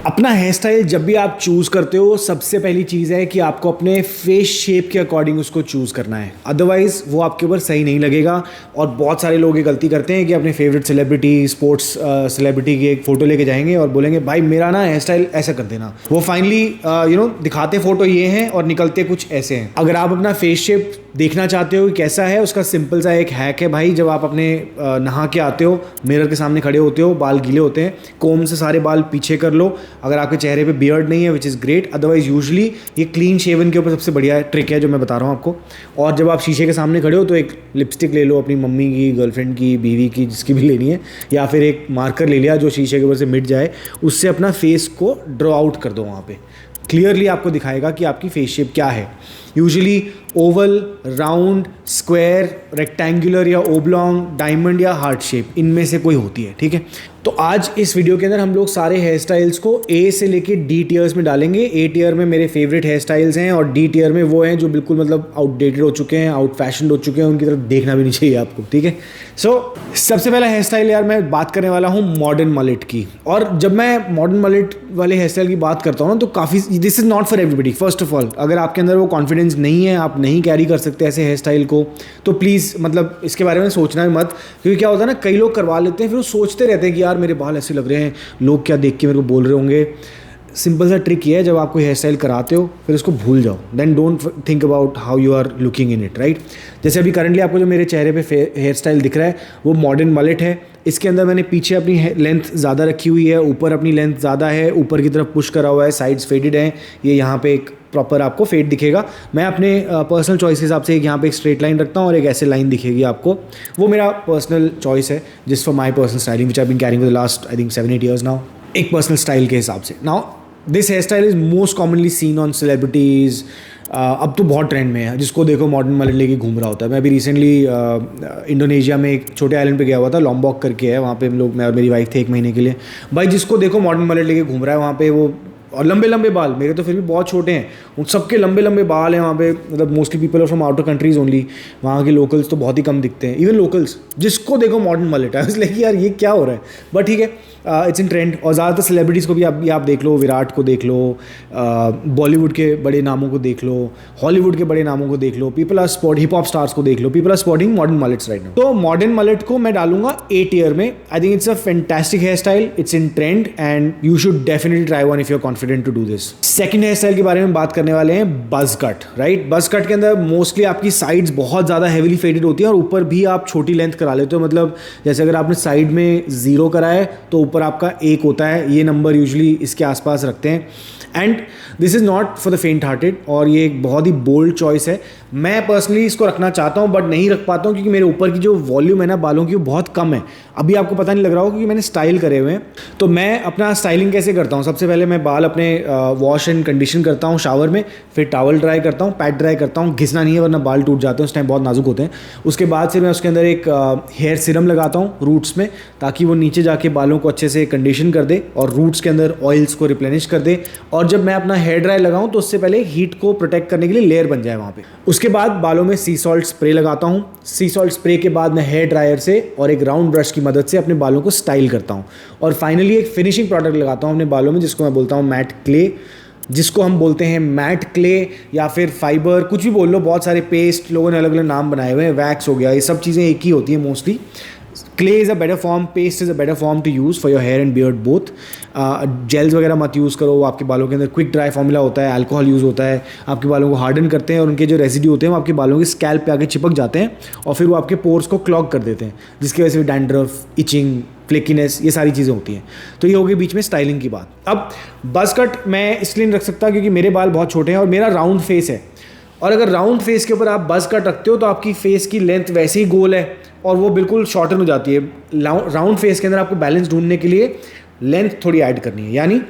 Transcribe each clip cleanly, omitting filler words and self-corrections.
अपना hair style जब भी आप चूज़ करते हो सबसे पहली चीज़ है कि आपको अपने फेस शेप के अकॉर्डिंग उसको चूज़ करना है, अदरवाइज़ वो आपके ऊपर सही नहीं लगेगा। और बहुत सारे लोग ये गलती करते हैं कि अपने फेवरेट सेलिब्रिटी, स्पोर्ट्स सेलिब्रिटी की एक फ़ोटो लेके जाएंगे और बोलेंगे भाई मेरा ना हेयर स्टाइल ऐसा कर देना। वो फाइनली दिखाते फ़ोटो ये हैं और निकलते कुछ ऐसे हैं। अगर आप अपना फेस शेप देखना चाहते हो कि कैसा है, उसका सिंपल सा एक हैक है भाई। जब आप अपने नहा के आते हो, मिरर के सामने खड़े होते हो, बाल गीले होते हैं, कोम से सारे बाल पीछे कर लो। अगर आपके चेहरे पे बियर्ड नहीं है, which is great, otherwise usually ये क्लीन शेवन के ऊपर सबसे बढ़िया ट्रिक है जो मैं बता रहा हूँ आपको। और जब आप शीशे के सामने खड़े हो तो एक लिपस्टिक ले लो, अपनी मम्मी की, गर्लफ्रेंड की, बीवी की, जिसकी भी लेनी है, या फिर एक मार्कर ले लिया जो शीशे के ऊपर से मिट जाए, उससे अपना फेस को ड्रॉ आउट कर दो। वहाँ पे क्लियरली आपको दिखाएगा कि आपकी फेस शेप क्या है। Usually Oval, round, square, rectangular या ओब्लॉन्ग, डायमंड या हार्ट शेप, इनमें से कोई होती है। ठीक है, तो आज इस वीडियो के अंदर हम लोग सारे हेयर स्टाइल्स को ए से लेके डी टियर्स में डालेंगे। ए टियर में मेरे फेवरेट हेयर स्टाइल्स हैं और डी टियर में वो हैं जो बिल्कुल मतलब आउटडेटेड हो चुके हैं, आउट फैशन हो चुके हैं, उनकी तरफ देखना भी नहीं चाहिए आपको। ठीक है, सो सबसे पहला हेयर स्टाइल यार मैं बात करने वाला हूँ मॉडर्न मलेट की। और जब मैं मॉडर्न मलेट वाले हेयर स्टाइल की बात करता हूँ ना, तो काफ़ी this is not for everybody. First of all, अगर आपके अंदर वो कॉन्फिडेंस नहीं है, आप नहीं कैरी कर सकते ऐसे हेयर स्टाइल को, तो प्लीज़ मतलब इसके बारे में सोचना भी मत। क्योंकि क्या होता है ना, कई लोग करवा लेते हैं, फिर वो सोचते रहते हैं कि यार मेरे बाल ऐसे लग रहे हैं, लोग क्या देख के मेरे को बोल रहे होंगे। सिंपल सा ट्रिक ये है, जब आप कोई हेयर स्टाइल कराते हो फिर उसको भूल जाओ, then don't think about how you are looking in it, right. जैसे अभी करंटली आपको जो मेरे चेहरे पे हेयर स्टाइल दिख रहा है वो मॉडर्न मलेट है। इसके अंदर मैंने पीछे अपनी लेंथ ज़्यादा रखी हुई है, ऊपर अपनी लेंथ ज़्यादा है, ऊपर की तरफ पुश करा हुआ है, साइड्स फेडेड हैं, ये यहाँ पे एक प्रॉपर आपको फेड दिखेगा। मैं अपने पर्सनल चॉइस के हिसाब से एक यहाँ पे एक स्ट्रेट लाइन रखता हूँ और एक ऐसे लाइन दिखेगी आपको। वो मेरा पर्सनल चॉइस है, जिस for my personal styling which I been carrying for the last I think 7-8 years now, एक पर्सनल स्टाइल के हिसाब से। Now this hair style is most commonly seen on celebrities. अब तो बहुत ट्रेंड में है, जिसको देखो मॉडर्न मलेट लेके घूम रहा होता है। मैं अभी रिसेंटली इंडोनेशिया में एक छोटे आइलैंड पे गया हुआ था, लॉम्बॉक करके है, वहाँ पे हम लोग, मैं और मेरी वाइफ थे 1 महीने के लिए। भाई जिसको देखो मॉडर्न मलेट लेके घूम रहा है वहाँ पे, वो और लंबे लंबे बाल, मेरे तो फिर भी बहुत छोटे हैं, उन सबके लंबे लंबे बाल हैं वहाँ पे। मतलब mostly people are from outer countries only, वहाँ के लोकल्स तो बहुत ही कम दिखते हैं, इवन लोकल्स जिसको देखो मॉडर्न मलेट है, इसलिए कि यार ये क्या हो रहा है। बट ठीक है, इट्स इन ट्रेंड। और ज़्यादातर सेलिब्रिटीज़ को भी आप देख लो, विराट को देख लो, बॉलीवुड के बड़े नामों को देख लो, हॉलीवुड के बड़े नामों को देख लो, people are spot hip hop stars को देख लो, people are spotting modern mullets right now. तो मॉडर्न मलेट को मैं डालूंगा ए टियर में। I think it's a fantastic hair style, it's in trend and you should definitely try one if you are confident to do this. Second hair style के बारे में बात करने वाले हैं बज कट, राइट। बज कट के अंदर मोस्टली आपकी साइड्स बहुत ज़्यादा हेवीली फेडेड होती हैं और ऊपर भी आप छोटी लेंथ करा लेते हो। मतलब जैसे अगर आपने साइड में 0 करा है तो ऊपर आपका 1 होता है, ये नंबर यूजुअली इसके आसपास रखते हैं। And this is not for the फेंट हार्टेड, और ये एक बहुत ही बोल्ड चॉइस है। मैं पर्सनली इसको रखना चाहता हूँ बट नहीं रख पाता हूँ, क्योंकि मेरे ऊपर की जो वॉल्यूम है ना बालों की, वो बहुत कम है। अभी आपको पता नहीं लग रहा होगा क्योंकि मैंने स्टाइल करे हुए हैं। तो मैं अपना स्टाइलिंग कैसे करता हूँ, सबसे पहले मैं बाल अपने वॉश एंड कंडीशन करता हूँ शावर में, फिर टॉवल ड्राई करता हूँ, पैड ड्राई करता हूँ, घिसना नहीं है वरना बाल टूट जाते हैं, उस टाइम बहुत नाजुक होते हैं। उसके बाद फिर मैं उसके अंदर एक हेयर सीरम लगाता हूँ रूट्स में, ताकि वो नीचे जाके बालों को अच्छे से कंडीशन कर दे और रूट्स के अंदर ऑयल्स को रिप्लेनिश कर दे। और जब मैं अपना हेयर ड्राई लगाऊँ तो उससे पहले हीट को प्रोटेक्ट करने के लिए लेयर बन जाए वहाँ पे। उसके बाद बालों में सी सॉल्ट स्प्रे लगाता हूँ। सी सॉल्ट स्प्रे के बाद मैं हेयर ड्रायर से और एक राउंड ब्रश की मदद से अपने बालों को स्टाइल करता हूँ। और फाइनली एक फिनिशिंग प्रोडक्ट लगाता हूँ अपने बालों में, जिसको मैं बोलता हूँ मैट क्ले, जिसको हम बोलते हैं मैट क्ले या फिर फाइबर, कुछ भी बोल लो। बहुत सारे पेस्ट लोगों ने अलग अलग नाम बनाए हुए हैं, वैक्स हो गया, ये सब चीज़ें एक ही होती हैं mostly. Clay is a better form, paste is a better form to use for your hair and beard both. Gels वगैरह मत यूज़ करो, वो आपके बालों के अंदर क्विक ड्राई फॉर्मूला होता है, अल्कोहल यूज़ होता है, आपके बालों को हार्डन करते हैं और उनके जो रेसिड्यू होते हैं वो आपके बालों के स्कैल्प पे आके चिपक जाते हैं और फिर वो आपके पोर्स को क्लॉग कर देते हैं, जिसकी वजह से डैंड्रफ, इचिंग, फ्लेकीनेस, ये सारी चीज़ें होती हैं। तो ये होगी बीच में स्टाइलिंग की बात। अब बज कट मैं इसलिए नहीं रख सकता क्योंकि मेरे बाल बहुत छोटे हैं और मेरा राउंड फेस है, और अगर राउंड फेस के ऊपर आप बज कट रखते हो तो आपकी फेस की लेंथ वैसे ही गोल है और वो बिल्कुल शॉर्टन हो जाती है। राउंड फेस के अंदर आपको बैलेंस ढूंढने के लिए लेंथ थोड़ी ऐड करनी है, यानी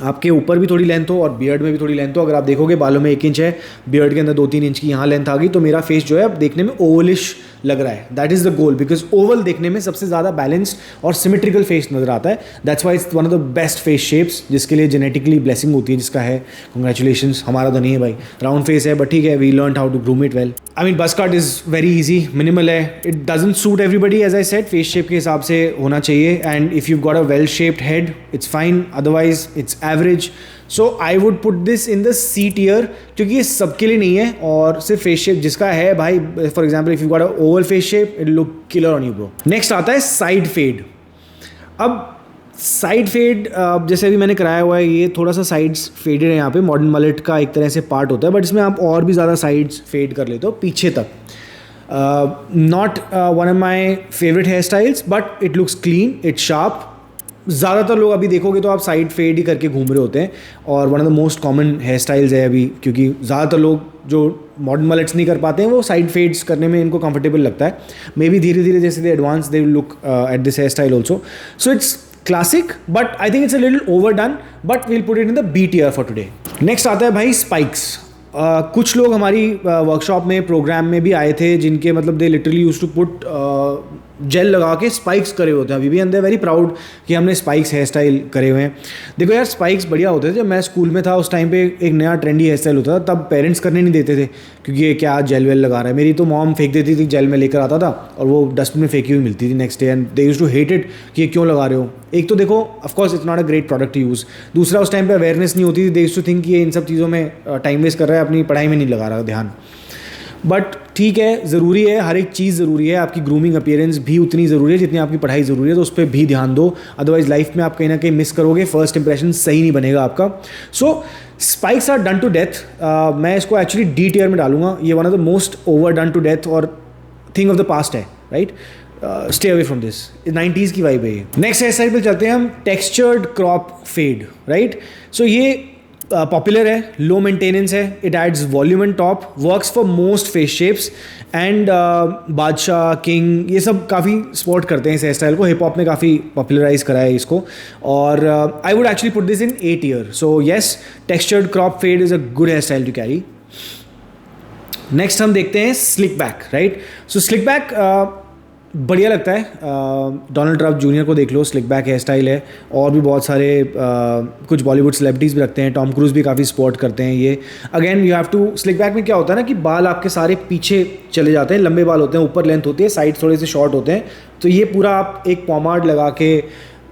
आपके ऊपर भी थोड़ी लेंथ हो और बियर्ड में भी थोड़ी लेंथ हो। अगर आप देखोगे बालों में 1 इंच है, बियर्ड के अंदर 2-3 इंच की यहाँ लेंथ आ गई, तो मेरा फेस जो है अब देखने में ओवलिश लग रहा है, that is the goal, because Oval देखने में सबसे ज़्यादा बैलेंस्ड और सिमेट्रिकल फेस नज़र आता है. That's why it's one of the best face shapes, जिसके लिए जेनेटिकली ब्लेसिंग होती है, जिसका है कंग्रेचुलेशंस. हमारा तो नहीं है भाई, राउंड फेस है, बट ठीक है, we learn how to groom it well. I mean buzz cut is very easy, minimal है, it doesn't suit everybody. As I said, face shape के हिसाब से होना चाहिए, and if you got a well shaped head it's fine, otherwise it's average. So I would put this in the C tier, क्योंकि ये सबके लिए नहीं है, और सिर्फ फेस शेप जिसका है भाई, for example if you got a Oval face shape it look killer on you bro. Next आता है साइड फेड. अब साइड फेड जैसे अभी मैंने कराया हुआ है, ये थोड़ा सा साइड्स फेडेड है, यहाँ पे मॉडर्न मलेट का एक तरह से पार्ट होता है, बट इसमें आप और भी ज़्यादा साइड्स फेड कर लेते हो पीछे तक. Not one of my favourite hair styles, but it looks clean, it's sharp. ज़्यादातर लोग अभी देखोगे तो आप साइड फेड ही करके घूम रहे होते हैं, और one of the most common hair styles है अभी, क्योंकि ज़्यादातर लोग जो मॉडर्न मलेट्स नहीं कर पाते हैं वो साइड फेड्स करने में इनको कंफर्टेबल लगता है. मे बी धीरे धीरे जैसे they advance they will look at this hair style also. So it's classic, but I think it's a little over done, but we'll put it in the B tier for today. Next आता है भाई spikes. कुछ लोग हमारी workshop में, programme में भी आए थे, जिनके मतलब they literally use to put gel लगा के स्पाइक्स करे होते हैं अभी भी, एंड दे वेरी प्राउड कि हमने स्पाइक्स हेयर स्टाइल करे हुए हैं. देखो यार, स्पाइक्स बढ़िया होते थे. जब मैं स्कूल में था उस टाइम पे एक नया ट्रेंडी हेयर स्टाइल होता था, तब पेरेंट्स करने नहीं देते थे, क्योंकि ये क्या जेल वेल लगा रहा है. मेरी तो मॉम फेंक देती थी, जेल में लेकर आता था और वो डस्टबिन में फेंकी हुई मिलती थी next day, and they use to hate it कि ये क्यों लगा रहे हो. एक तो देखो of course it's not a great product to use, दूसरा उस टाइम पे अवेयरनेस नहीं होती थी, दे यूज टू थिंक कि ये इन सब चीज़ों में टाइम वेस्ट कर रहा है, अपनी पढ़ाई में नहीं लगा रहा ध्यान. बट ठीक है, ज़रूरी है, हर एक चीज़ ज़रूरी है. आपकी ग्रूमिंग अपीयरेंस भी उतनी ज़रूरी है जितनी आपकी पढ़ाई ज़रूरी है, तो उस पर भी ध्यान दो, अदरवाइज लाइफ में आप कहीं ना कहीं मिस करोगे, फर्स्ट इंप्रेशन सही नहीं बनेगा आपका. So spikes are done to death. मैं इसको एक्चुअली डी टियर में डालूंगा. ये one of the most over done to death और थिंग ऑफ द पास्ट है, right. Stay away from this, 90s की वाइब है ये. नेक्स्ट हेयर स्टाइल पे चलते हैं हम, textured crop fade, right. So ये पॉपुलर है, लो मेंटेनेंस है, it adds volume and top, works for most face shapes, and Badshah, King, ये सब काफ़ी सपोर्ट करते हैं इस हेयर स्टाइल को. हिप हॉप ने काफ़ी पॉपुलराइज करा है इसको, और I would actually put this in 8 year. So yes, textured crop fade is a good hair style to carry. Next हम देखते हैं स्लिक बैक, राइट. सो स्लिक बैक बढ़िया लगता है. डोनाल्ड ट्रम्प जूनियर को देख लो, स्लिक बैक हेयर स्टाइल है, और भी बहुत सारे कुछ बॉलीवुड सेलिब्रिटीज़ भी रखते हैं, टॉम क्रूज भी काफ़ी सपोर्ट करते हैं ये. Again you have to, slick back में क्या होता है ना कि बाल आपके सारे पीछे चले जाते हैं, लंबे बाल होते हैं, ऊपर लेंथ होती है, साइड थोड़े से शॉर्ट होते हैं. तो ये पूरा आप एक पॉमार्ड लगा के,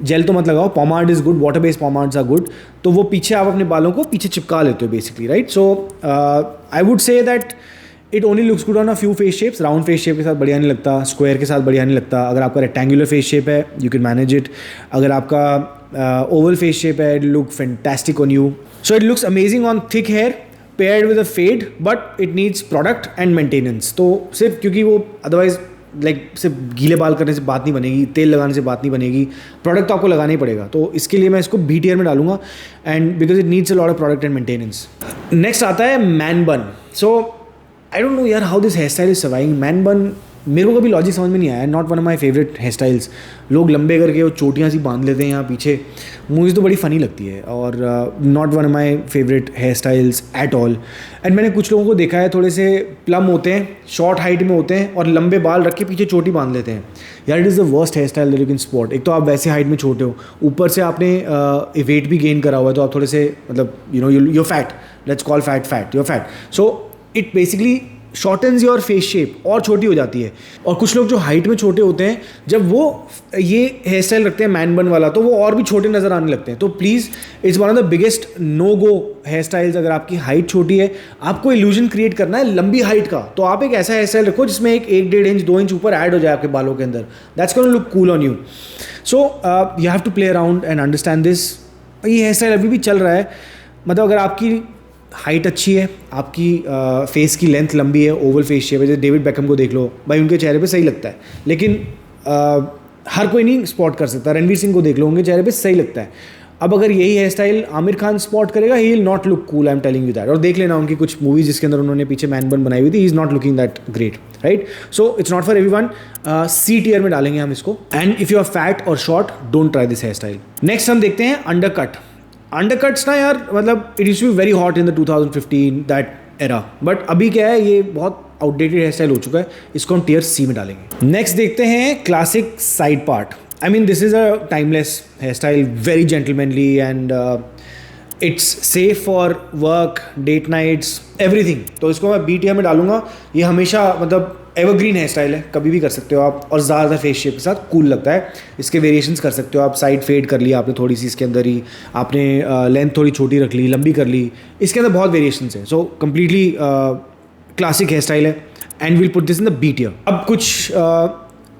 जेल तो मत लगाओ, pomade is good, water based pomades are good, तो वो पीछे आप अपने बालों को पीछे चिपका लेते हो basically, right. So I would say that it only looks good on a few face shapes. Round face shape के साथ बढ़िया नहीं लगता, स्क्वायर के साथ बढ़िया नहीं लगता. अगर आपका रेक्टेंगुलर फेस शेप है यू कैन मैनेज इट. अगर आपका ओवल फेस शेप है it look fantastic on you. So it looks amazing on thick hair paired with a fade, but it needs product and maintenance. तो सिर्फ क्योंकि वो otherwise like सिर्फ गीले बाल करने से बात नहीं बनेगी, तेल लगाने से बात नहीं बनेगी, प्रोडक्ट तो आपको लगाना ही पड़ेगा. तो इसके लिए मैं इसको बी टियर में डालूंगा, and because it needs a lot of product and maintenance. Next आता है man bun. So I don't know यार how this hair style is surviving. Man bun मेरे को कभी लॉजिक समझ में नहीं आया, not one of my favourite hair styles. लोग लंबे करके वो चोटियाँ सी बांध लेते हैं यहाँ पीछे, मुझे तो बड़ी फ़नी लगती है, और not one of my favourite hair styles at all. And मैंने कुछ लोगों को देखा है, थोड़े से प्लम होते हैं, शॉर्ट हाइट में होते हैं, और लंबे बाल रख के पीछे चोटी बांध लेते हैं. यार it is the worst hair style that you can spot. एक तो आप वैसे हाइट में छोटे हो, ऊपर से आपने वेट भी गेन करा हुआ है, तो आप थोड़े से मतलब you know your fat, let's call fat your fat. So it basically shortens your face shape, और छोटी हो जाती है. और कुछ लोग जो हाइट में छोटे होते हैं, जब वो ये हेयर स्टाइल रखते हैं मैन बन वाला, तो वो और भी छोटे नज़र आने लगते हैं. तो please it's one of the biggest no go hair styles. अगर आपकी हाइट छोटी है, आपको इल्यूजन क्रिएट करना है लंबी हाइट का, तो आप एक ऐसा हेयर स्टाइल रखो जिसमें एक 1-1.5 इंच 2 इंच ऊपर ऐड हो जाए आपके बालों के अंदर. That's gonna look cool on you. So you have to play around and understand this. ये हेयर स्टाइल अभी भी चल रहा है. मतलब अगर आपकी हाइट अच्छी है, आपकी फेस की लेंथ लंबी है, ओवल फेस शेप है, जैसे डेविड बेकहम को देख लो भाई, उनके चेहरे पे सही लगता है, लेकिन हर कोई नहीं स्पॉट कर सकता. रणवीर सिंह को देख लो, उनके चेहरे पे सही लगता है. अब अगर यही hair style Aamir Khan spot करेगा, he will not look cool, I am telling you that. और देख लेना उनकी कुछ मूवीज जिसके अंदर उन्होंने पीछे मैन बन बनाई हुई थी, he is not looking that great, right. So it's not for everyone. C tier में डालेंगे हम इसको. And if you are fat और short, don't try this hair style. Next हम देखते हैं अंडरकट. अंडरकट्स ना यार, मतलब it used to be very hot in the 2015 that era, but अभी क्या है, ये बहुत आउटडेटेड हेयर स्टाइल हो चुका है, इसको हम टियर सी में डालेंगे। नेक्स्ट देखते हैं classic side part. I mean this is a timeless hair style, very gentlemanly and it's safe for work, date nights, everything. तो इसको मैं बी टियर में डालूंगा। ये हमेशा मतलब एवरग्रीन हेयर स्टाइल है, कभी भी कर सकते हो आप, और ज़्यादा फेस शेप के साथ कूल लगता है। इसके वेरिएशंस कर सकते हो आप, साइड फेड कर लिया आपने थोड़ी सी इसके अंदर ही, आपने लेंथ थोड़ी छोटी रख ली, लंबी कर ली, इसके अंदर बहुत वेरिएशंस है। सो कम्प्लीटली क्लासिक हेयर स्टाइल है and will put this in the B tier. अब कुछ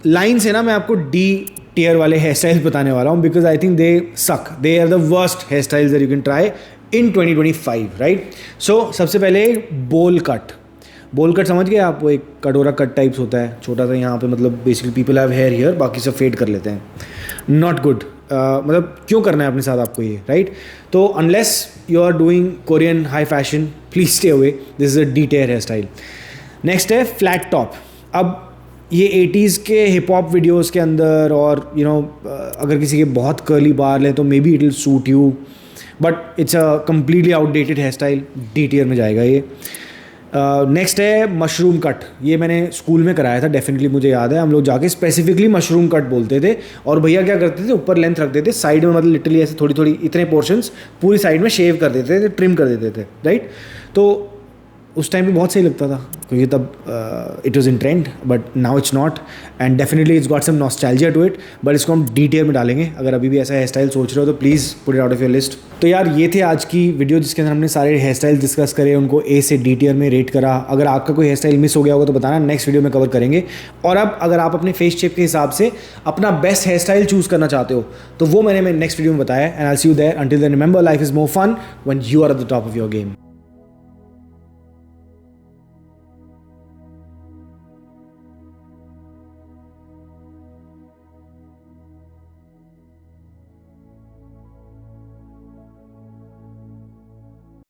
लाइन्स है ना, मैं आपको डी टियर वाले हेयर स्टाइल्स बताने वाला हूँ, because I think they suck, they are the worst hair styles that you can try in 2025, right. So सबसे पहले बोल कट। बोल कट समझ गए आप, वो एक कटोरा कट टाइप्स होता है छोटा सा यहाँ पे, मतलब basically people have hair here, बाकी सब फेड कर लेते हैं। नॉट गुड, मतलब क्यों करना है अपने साथ आपको ये, राइट। तो unless you are doing Korean high fashion, please stay away, this is a D tier hair style. Next है फ्लैट टॉप। अब ये 80s के हिप हॉप वीडियोज़ के अंदर, और यू नो अगर किसी के बहुत कर्ली बाल है तो maybe it will suit you, but it's a completely outdated hair style, D tier में जाएगा ये। नेक्स्ट है मशरूम कट। ये मैंने स्कूल में कराया था, डेफिनेटली मुझे याद है, हम लोग जाके स्पेसिफिकली मशरूम कट बोलते थे, और भैया क्या करते थे, ऊपर लेंथ रख देते, साइड में मतलब लिटरली ऐसे थोड़ी थोड़ी इतने पोर्शंस पूरी साइड में शेव कर देते थे, ट्रिम कर देते थे, राइट। तो उस टाइम भी बहुत सही लगता था, क्योंकि तब it was in trend, but now it's not, and definitely it's got some nostalgia to it, but इसको हम डी टियर में डालेंगे। अगर अभी भी ऐसा हेयर स्टाइल सोच रहे हो तो please put it out of your list. तो यार ये थे आज की वीडियो, जिसके अंदर हमने सारे हेयर स्टाइल डिस्कस करे, उनको ए से डी टियर में रेट करा। अगर आपका कोई हेयर स्टाइल मिस हो गया होगा तो बताना, नेक्स्ट वीडियो में कवर करेंगे। और अब अगर आप अपने फेस शेप के हिसाब से अपना बेस्ट हेयर स्टाइल चूज़ करना चाहते हो तो वो मैंने नेक्स्ट वीडियो में बताया, and I will see you there. Until then remember, life is more fun when you are at the top of your game.